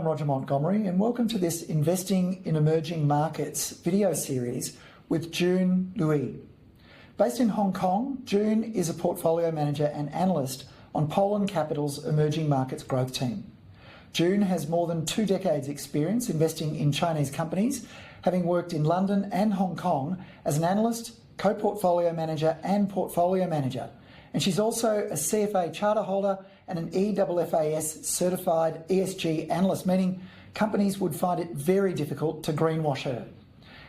I'm Roger Montgomery, and welcome to this Investing in Emerging Markets video series with June Lui. Based in Hong Kong, June is a portfolio manager and analyst on Polen Capital's Emerging Markets Growth Team. June has more than 2 decades experience investing in Chinese companies, having worked in London and Hong Kong as an analyst, co-portfolio manager and portfolio manager. And she's also a CFA charter holder and an EFFAS certified ESG analyst, meaning companies would find it very difficult to greenwash her.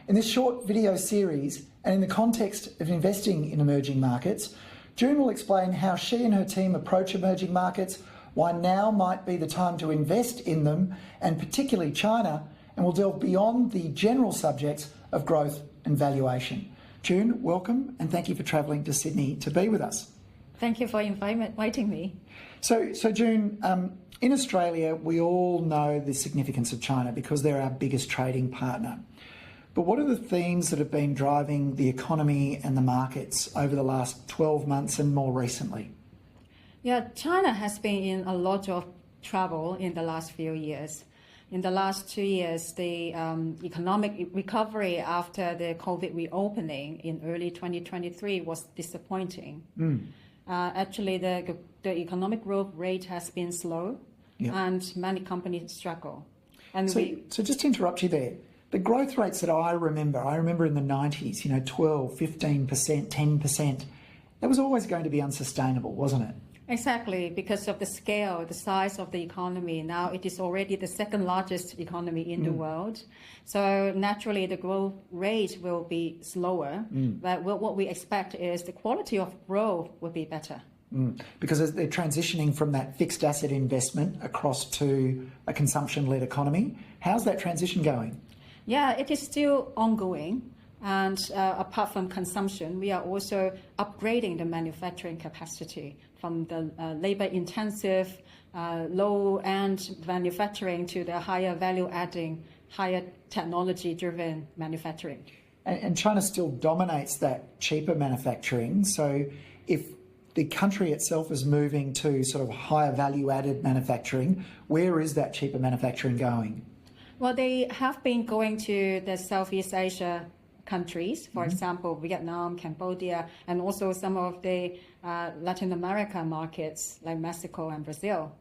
In this short video series, and in the context of investing in emerging markets, June will explain how she and her team approach emerging markets, why now might be the time to invest in them, and particularly China, and will delve beyond the general subjects of growth and valuation. June, welcome, and thank you for travelling to Sydney to be with us. Thank you for inviting me. So June, in Australia, we all know the significance of China because they're our biggest trading partner. But what are the themes that have been driving the economy and the markets over the last 12 months and more recently? Yeah, China has been in a lot of trouble in the last few years. In the last 2 years, the economic recovery after the COVID reopening in early 2023 was disappointing. Actually, the economic growth rate has been slow, and many companies struggle. And so just to interrupt you there, the growth rates that I remember in the 90s, 12, 15%, 10%, that was always going to be unsustainable, wasn't it? Exactly, because of the scale, the size of the economy. Now it is already the second largest economy in the world. So naturally the growth rate will be slower, but what we expect is the quality of growth will be better. Because as they're transitioning from that fixed asset investment across to a consumption-led economy, how's that transition going? Yeah, it is still ongoing. And apart from consumption, we are also upgrading the manufacturing capacity from the labor-intensive, low-end manufacturing to the higher value-adding, higher technology-driven manufacturing. And China still dominates that cheaper manufacturing. So if the country itself is moving to sort of higher value-added manufacturing, where is that cheaper manufacturing going? Well, they have been going to the Southeast Asia countries, for example, Vietnam, Cambodia, and also some of the Latin America markets like Mexico and Brazil.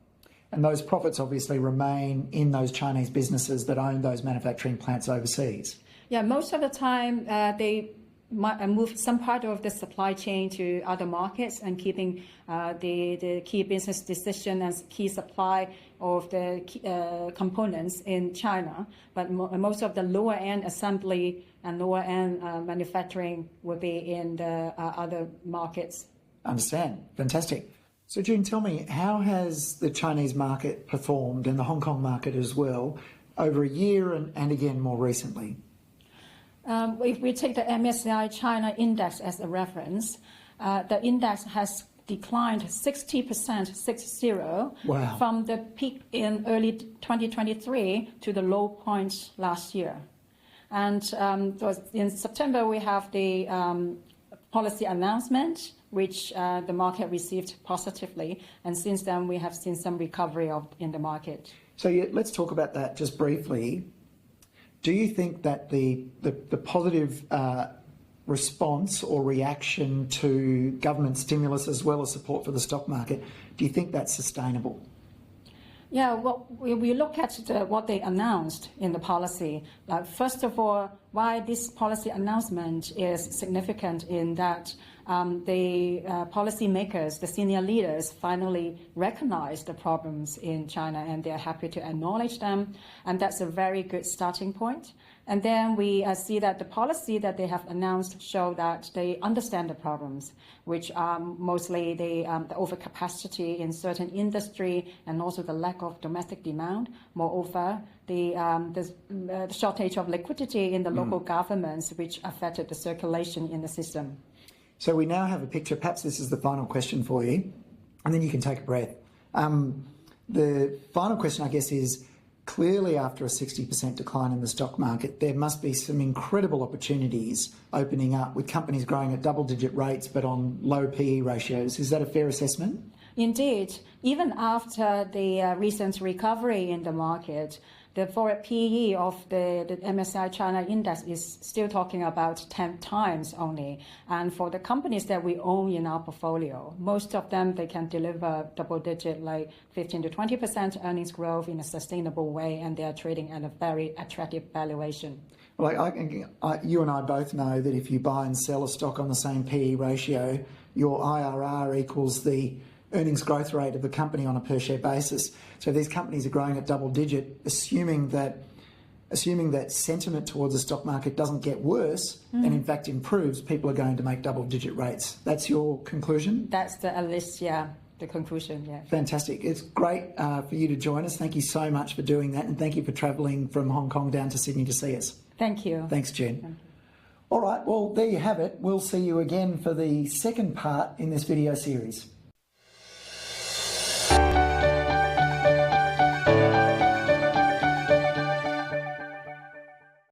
And those profits obviously remain in those Chinese businesses that own those manufacturing plants overseas. Yeah, most of the time they might move some part of the supply chain to other markets and keeping the key business decision and key supply of the components in China. But most of the lower end assembly and lower end manufacturing will be in the other markets. Understand. Fantastic. So June, tell me, how has the Chinese market performed and the Hong Kong market as well over a year and again more recently? If we take the MSCI China index as a reference, the index has declined 60%, 60, wow, from the peak in early 2023 to the low point last year. And in September, we have the policy announcement, which the market received positively. And since then, we have seen some recovery in the market. So let's talk about that just briefly. Do you think that the positive response or reaction to government stimulus as well as support for the stock market, do you think that's sustainable? Yeah, well, we look at what they announced in the policy. First of all, why this policy announcement is significant in that the policymakers, the senior leaders, finally recognize the problems in China and they're happy to acknowledge them. And that's a very good starting point. And then we see that the policy that they have announced show that they understand the problems, which are mostly the overcapacity in certain industry and also the lack of domestic demand. Moreover, the shortage of liquidity in the local governments, which affected the circulation in the system. So we now have a picture. Perhaps this is the final question for you, and then you can take a breath. The final question, I guess, is clearly after a 60% decline in the stock market, there must be some incredible opportunities opening up with companies growing at double-digit rates but on low PE ratios. Is that a fair assessment? Indeed, even after the recent recovery in the market, the forward PE of the MSCI China Index is still talking about 10 times only. And for the companies that we own in our portfolio, most of them, they can deliver double-digit, like 15 to 20% earnings growth in a sustainable way, and they are trading at a very attractive valuation. Well, you and I both know that if you buy and sell a stock on the same PE ratio, your IRR equals the earnings growth rate of the company on a per share basis. So if these companies are growing at double digit, assuming that sentiment towards the stock market doesn't get worse and in fact improves, people are going to make double digit rates. That's your conclusion? That's at least, the conclusion, yeah. Fantastic. It's great for you to join us. Thank you so much for doing that, and thank you for travelling from Hong Kong down to Sydney to see us. Thank you. Thanks, June. Thank you. All right, well, there you have it. We'll see you again for the second part in this video series.